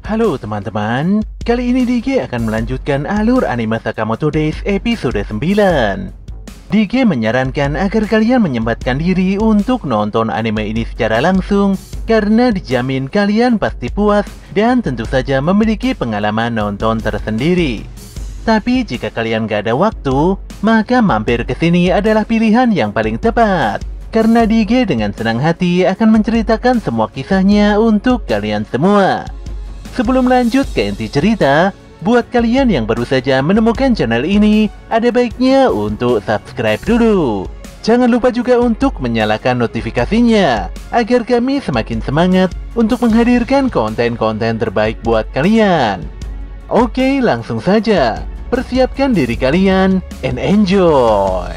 Halo teman-teman, kali ini DG akan melanjutkan alur anime Sakamoto Days episode 9. DG menyarankan agar kalian menyempatkan diri untuk nonton anime ini secara langsung karena dijamin kalian pasti puas dan tentu saja memiliki pengalaman nonton tersendiri. Tapi jika kalian gak ada waktu, maka mampir ke sini adalah pilihan yang paling tepat. Karena DG dengan senang hati akan menceritakan semua kisahnya untuk kalian semua. Sebelum lanjut ke inti cerita, buat kalian yang baru saja menemukan channel ini, ada baiknya untuk subscribe dulu. Jangan lupa juga untuk menyalakan notifikasinya, agar kami semakin semangat untuk menghadirkan konten-konten terbaik buat kalian. Oke, langsung saja. Persiapkan diri kalian and enjoy!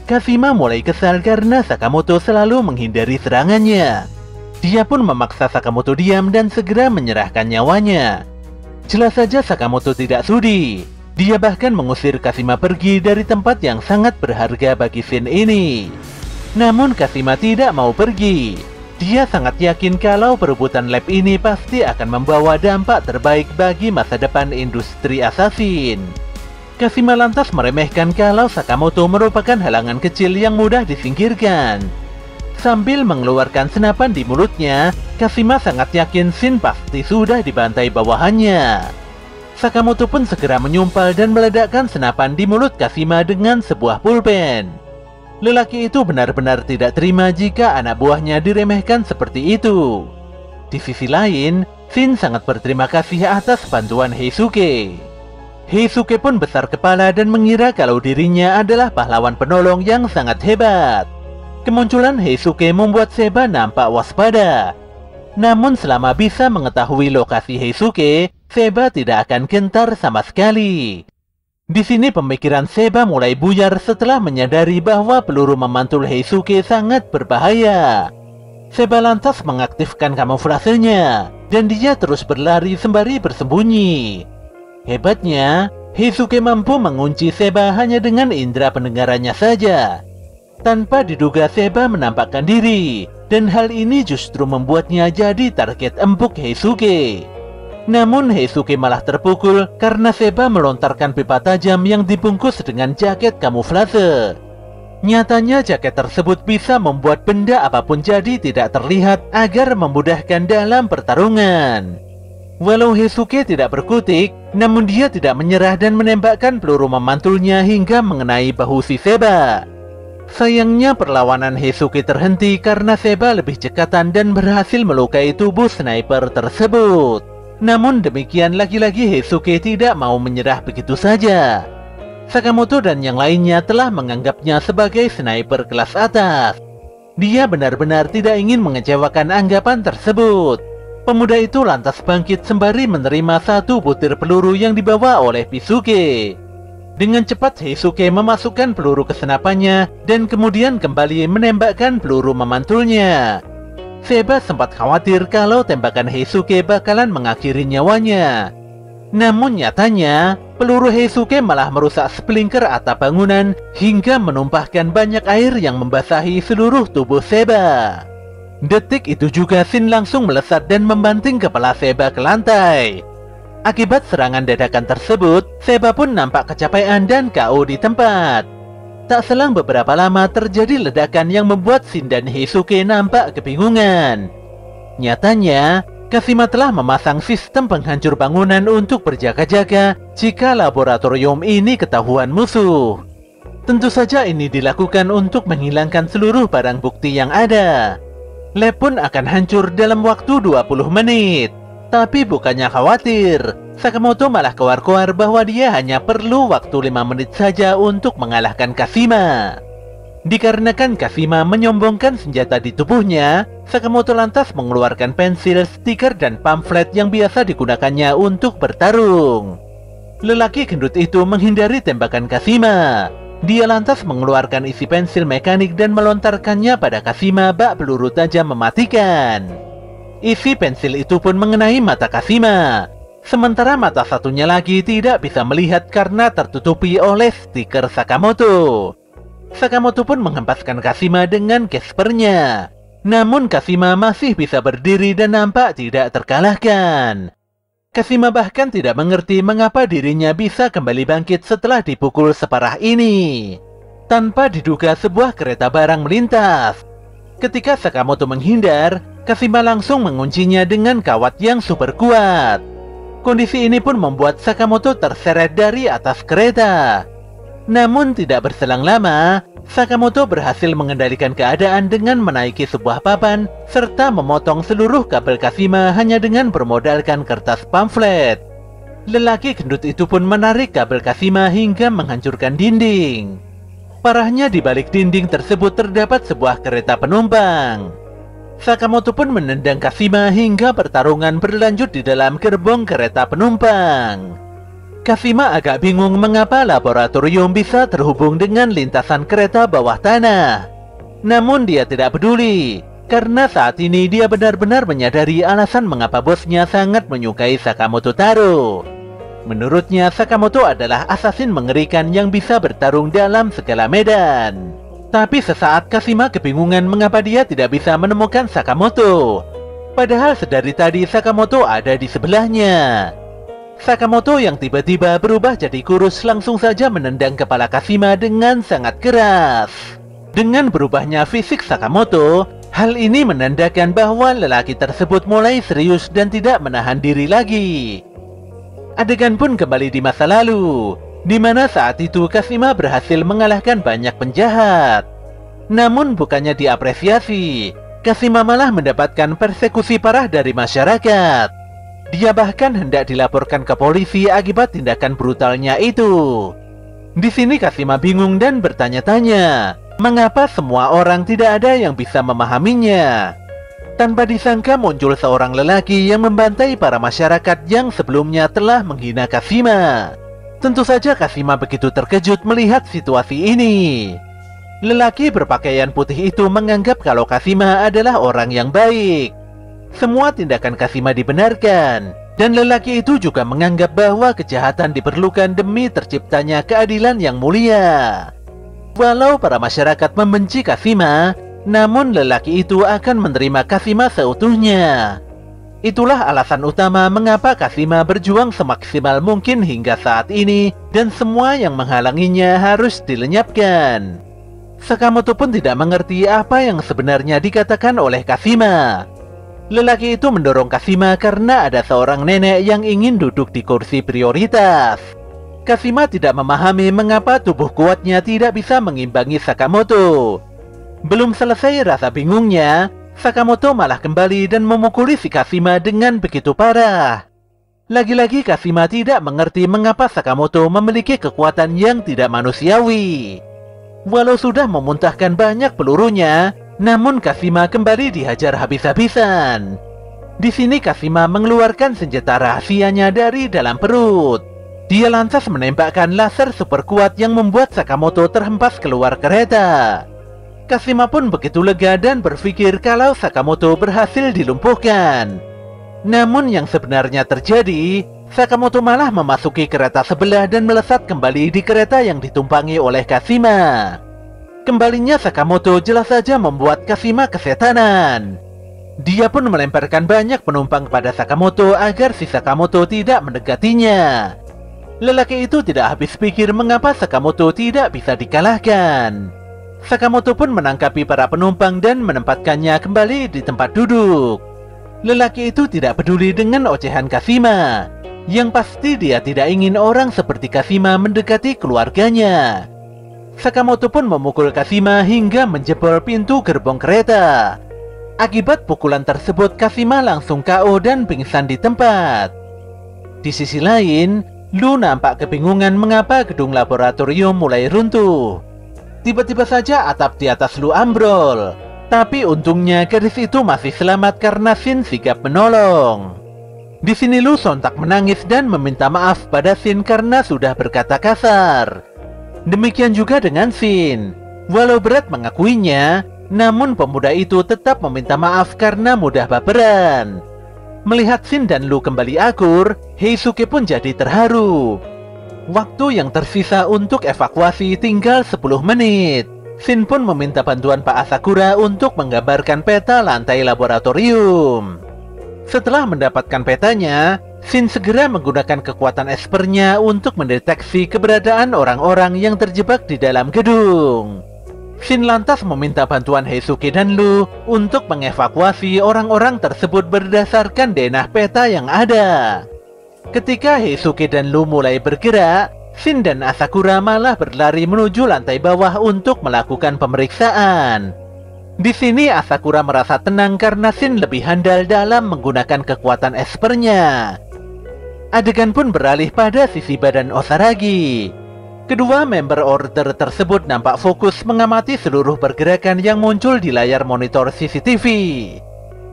Kashima mulai kesal karena Sakamoto selalu menghindari serangannya. Dia pun memaksa Sakamoto diam dan segera menyerahkan nyawanya. Jelas saja Sakamoto tidak sudi. Dia bahkan mengusir Kashima pergi dari tempat yang sangat berharga bagi Shin ini. Namun Kashima tidak mau pergi. Dia sangat yakin kalau perebutan lab ini pasti akan membawa dampak terbaik bagi masa depan industri assassin. Kashima lantas meremehkan kalau Sakamoto merupakan halangan kecil yang mudah disingkirkan. Sambil mengeluarkan senapan di mulutnya, Kashima sangat yakin Shin pasti sudah dibantai bawahannya. Sakamoto pun segera menyumpal dan meledakkan senapan di mulut Kashima dengan sebuah pulpen. Lelaki itu benar-benar tidak terima jika anak buahnya diremehkan seperti itu. Di sisi lain, Shin sangat berterima kasih atas bantuan Heisuke. Heisuke pun besar kepala dan mengira kalau dirinya adalah pahlawan penolong yang sangat hebat. Kemunculan Heisuke membuat Seba nampak waspada. Namun selama bisa mengetahui lokasi Heisuke, Seba tidak akan gentar sama sekali. Di sini pemikiran Seba mulai buyar setelah menyadari bahwa peluru memantul Heisuke sangat berbahaya. Seba lantas mengaktifkan kamuflasenya, dan dia terus berlari sembari bersembunyi. Hebatnya, Heisuke mampu mengunci Seba hanya dengan indera pendengarannya saja. Tanpa diduga Seba menampakkan diri, dan hal ini justru membuatnya jadi target empuk Heisuke. Namun Heisuke malah terpukul karena Seba melontarkan pipa tajam yang dibungkus dengan jaket kamuflase. Nyatanya jaket tersebut bisa membuat benda apapun jadi tidak terlihat agar memudahkan dalam pertarungan. Walau Heisuke tidak berkutik, namun dia tidak menyerah dan menembakkan peluru memantulnya hingga mengenai bahu si Seba. Sayangnya perlawanan Heisuke terhenti karena Seba lebih cekatan dan berhasil melukai tubuh sniper tersebut. Namun demikian lagi-lagi Heisuke tidak mau menyerah begitu saja. Sakamoto dan yang lainnya telah menganggapnya sebagai sniper kelas atas. Dia benar-benar tidak ingin mengecewakan anggapan tersebut. Pemuda itu lantas bangkit sembari menerima satu butir peluru yang dibawa oleh Pisuke. Dengan cepat Heisuke memasukkan peluru ke senapannya dan kemudian kembali menembakkan peluru memantulnya. Seba sempat khawatir kalau tembakan Heisuke bakalan mengakhiri nyawanya. Namun nyatanya, peluru Heisuke malah merusak splinker atap bangunan hingga menumpahkan banyak air yang membasahi seluruh tubuh Seba. Detik itu juga Shin langsung melesat dan membanting kepala Seba ke lantai. Akibat serangan dadakan tersebut, Seba pun nampak kecapean dan KO di tempat. Tak selang beberapa lama terjadi ledakan yang membuat Shin dan Heisuke nampak kebingungan. Nyatanya, Kashima telah memasang sistem penghancur bangunan untuk berjaga-jaga jika laboratorium ini ketahuan musuh. Tentu saja ini dilakukan untuk menghilangkan seluruh barang bukti yang ada. Lab pun akan hancur dalam waktu 20 menit. Tapi bukannya khawatir, Sakamoto malah keluar-keluar bahwa dia hanya perlu waktu 5 menit saja untuk mengalahkan Kashima. Dikarenakan Kashima menyombongkan senjata di tubuhnya, Sakamoto lantas mengeluarkan pensil, stiker, dan pamflet yang biasa digunakannya untuk bertarung. Lelaki gendut itu menghindari tembakan Kashima. Dia lantas mengeluarkan isi pensil mekanik dan melontarkannya pada Kashima bak peluru tajam mematikan. Isi pensil itu pun mengenai mata Kashima, sementara mata satunya lagi tidak bisa melihat karena tertutupi oleh stiker Sakamoto. Sakamoto pun menghempaskan Kashima dengan gespernya. Namun Kashima masih bisa berdiri dan nampak tidak terkalahkan. Kashima bahkan tidak mengerti mengapa dirinya bisa kembali bangkit setelah dipukul separah ini. Tanpa diduga sebuah kereta barang melintas. Ketika Sakamoto menghindar, Kashima langsung menguncinya dengan kawat yang super kuat. Kondisi ini pun membuat Sakamoto terseret dari atas kereta. Namun tidak berselang lama, Sakamoto berhasil mengendalikan keadaan dengan menaiki sebuah papan serta memotong seluruh kabel Kashima hanya dengan bermodalkan kertas pamflet. Lelaki gendut itu pun menarik kabel Kashima hingga menghancurkan dinding. Parahnya di balik dinding tersebut terdapat sebuah kereta penumpang. Sakamoto pun menendang Kashima hingga pertarungan berlanjut di dalam gerbong kereta penumpang. Kashima agak bingung mengapa laboratorium bisa terhubung dengan lintasan kereta bawah tanah. Namun dia tidak peduli, karena saat ini dia benar-benar menyadari alasan mengapa bosnya sangat menyukai Sakamoto Taro. Menurutnya, Sakamoto adalah asasin mengerikan yang bisa bertarung dalam segala medan. Tapi sesaat Kashima kebingungan mengapa dia tidak bisa menemukan Sakamoto. Padahal sedari tadi Sakamoto ada di sebelahnya. Sakamoto yang tiba-tiba berubah jadi kurus langsung saja menendang kepala Kashima dengan sangat keras. Dengan berubahnya fisik Sakamoto, hal ini menandakan bahwa lelaki tersebut mulai serius dan tidak menahan diri lagi. Adegan pun kembali di masa lalu, di mana saat itu Kashima berhasil mengalahkan banyak penjahat. Namun bukannya diapresiasi, Kashima malah mendapatkan persekusi parah dari masyarakat. Dia bahkan hendak dilaporkan ke polisi akibat tindakan brutalnya itu. Di sini Kashima bingung dan bertanya-tanya, mengapa semua orang tidak ada yang bisa memahaminya. Tanpa disangka muncul seorang lelaki yang membantai para masyarakat yang sebelumnya telah menghina Kashima. Tentu saja Kashima begitu terkejut melihat situasi ini. Lelaki berpakaian putih itu menganggap kalau Kashima adalah orang yang baik. Semua tindakan Kashima dibenarkan, dan lelaki itu juga menganggap bahwa kejahatan diperlukan demi terciptanya keadilan yang mulia. Walau para masyarakat membenci Kashima, namun lelaki itu akan menerima Kashima seutuhnya. Itulah alasan utama mengapa Kashima berjuang semaksimal mungkin hingga saat ini, dan semua yang menghalanginya harus dilenyapkan. Sakamoto pun tidak mengerti apa yang sebenarnya dikatakan oleh Kashima. Lelaki itu mendorong Kashima karena ada seorang nenek yang ingin duduk di kursi prioritas. Kashima tidak memahami mengapa tubuh kuatnya tidak bisa mengimbangi Sakamoto. Belum selesai rasa bingungnya, Sakamoto malah kembali dan memukuli si Kashima dengan begitu parah. Lagi-lagi Kashima tidak mengerti mengapa Sakamoto memiliki kekuatan yang tidak manusiawi. Walau sudah memuntahkan banyak pelurunya, namun Kashima kembali dihajar habis-habisan. Di sini Kashima mengeluarkan senjata rahasianya dari dalam perut. Dia lantas menembakkan laser super kuat yang membuat Sakamoto terhempas keluar kereta. Kashima pun begitu lega dan berpikir kalau Sakamoto berhasil dilumpuhkan. Namun yang sebenarnya terjadi, Sakamoto malah memasuki kereta sebelah dan melesat kembali di kereta yang ditumpangi oleh Kashima. Kembalinya Sakamoto jelas saja membuat Kashima kesetanan. Dia pun melemparkan banyak penumpang pada Sakamoto agar si Sakamoto tidak mendekatinya. Lelaki itu tidak habis pikir mengapa Sakamoto tidak bisa dikalahkan. Sakamoto pun menangkapi para penumpang dan menempatkannya kembali di tempat duduk. Lelaki itu tidak peduli dengan ocehan Kashima. Yang pasti dia tidak ingin orang seperti Kashima mendekati keluarganya. Sakamoto pun memukul Kashima hingga menjebol pintu gerbong kereta. Akibat pukulan tersebut, Kashima langsung KO dan pingsan di tempat. Di sisi lain, Lu nampak kebingungan mengapa gedung laboratorium mulai runtuh. Tiba-tiba saja atap di atas Lu ambrol. Tapi untungnya gadis itu masih selamat karena Shin sigap menolong. Di sini Lu sontak menangis dan meminta maaf pada Shin karena sudah berkata kasar. Demikian juga dengan Shin. Walau berat mengakuinya, namun pemuda itu tetap meminta maaf karena mudah baperan. Melihat Shin dan Lu kembali akur, Heisuke pun jadi terharu. Waktu yang tersisa untuk evakuasi tinggal 10 menit. Shin pun meminta bantuan Pak Asakura untuk menggambarkan peta lantai laboratorium. Setelah mendapatkan petanya, Shin segera menggunakan kekuatan espernya untuk mendeteksi keberadaan orang-orang yang terjebak di dalam gedung. Shin lantas meminta bantuan Heisuke dan Lu untuk mengevakuasi orang-orang tersebut berdasarkan denah peta yang ada. Ketika Heisuke dan Lu mulai bergerak, Shin dan Asakura malah berlari menuju lantai bawah untuk melakukan pemeriksaan. Di sini Asakura merasa tenang karena Shin lebih handal dalam menggunakan kekuatan espernya. Adegan pun beralih pada sisi badan Osaragi. Kedua member order tersebut nampak fokus mengamati seluruh pergerakan yang muncul di layar monitor CCTV.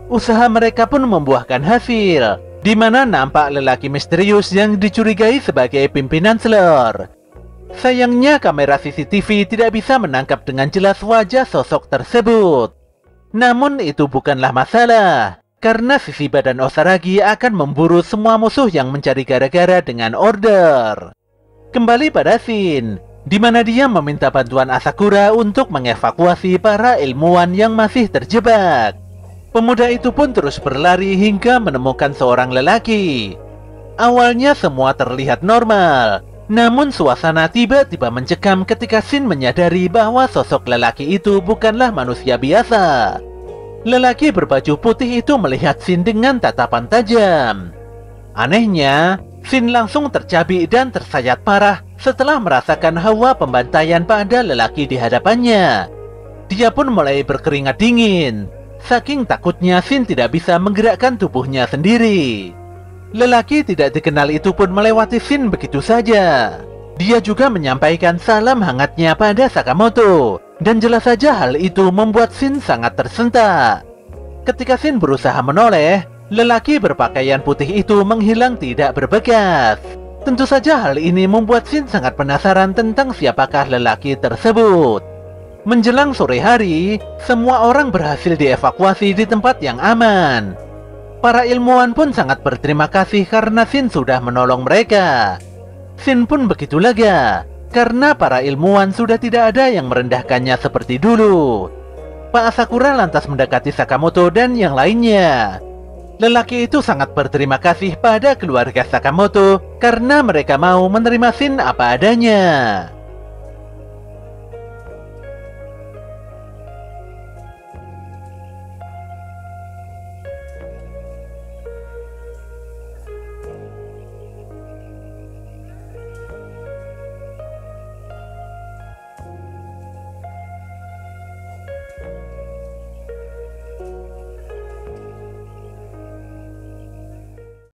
Usaha mereka pun membuahkan hasil, di mana nampak lelaki misterius yang dicurigai sebagai pimpinan Slur. Sayangnya kamera CCTV tidak bisa menangkap dengan jelas wajah sosok tersebut. Namun itu bukanlah masalah, karena sisi badan Osaragi akan memburu semua musuh yang mencari gara-gara dengan order. Kembali pada Shin, di mana dia meminta bantuan Asakura untuk mengevakuasi para ilmuwan yang masih terjebak. Pemuda itu pun terus berlari hingga menemukan seorang lelaki. Awalnya semua terlihat normal, namun suasana tiba-tiba mencekam ketika Shin menyadari bahwa sosok lelaki itu bukanlah manusia biasa. Lelaki berbaju putih itu melihat Shin dengan tatapan tajam. Anehnya, Shin langsung tercabik dan tersayat parah setelah merasakan hawa pembantaian pada lelaki di hadapannya. Dia pun mulai berkeringat dingin. Saking takutnya Shin tidak bisa menggerakkan tubuhnya sendiri. Lelaki tidak dikenal itu pun melewati Shin begitu saja. Dia juga menyampaikan salam hangatnya pada Sakamoto, dan jelas saja hal itu membuat Shin sangat tersentak. Ketika Shin berusaha menoleh, lelaki berpakaian putih itu menghilang tidak berbekas. Tentu saja hal ini membuat Shin sangat penasaran tentang siapakah lelaki tersebut. Menjelang sore hari, semua orang berhasil dievakuasi di tempat yang aman. Para ilmuwan pun sangat berterima kasih karena Shin sudah menolong mereka. Shin pun begitu lega, karena para ilmuwan sudah tidak ada yang merendahkannya seperti dulu. Pak Asakura lantas mendekati Sakamoto dan yang lainnya. Lelaki itu sangat berterima kasih pada keluarga Sakamoto karena mereka mau menerima Shin apa adanya.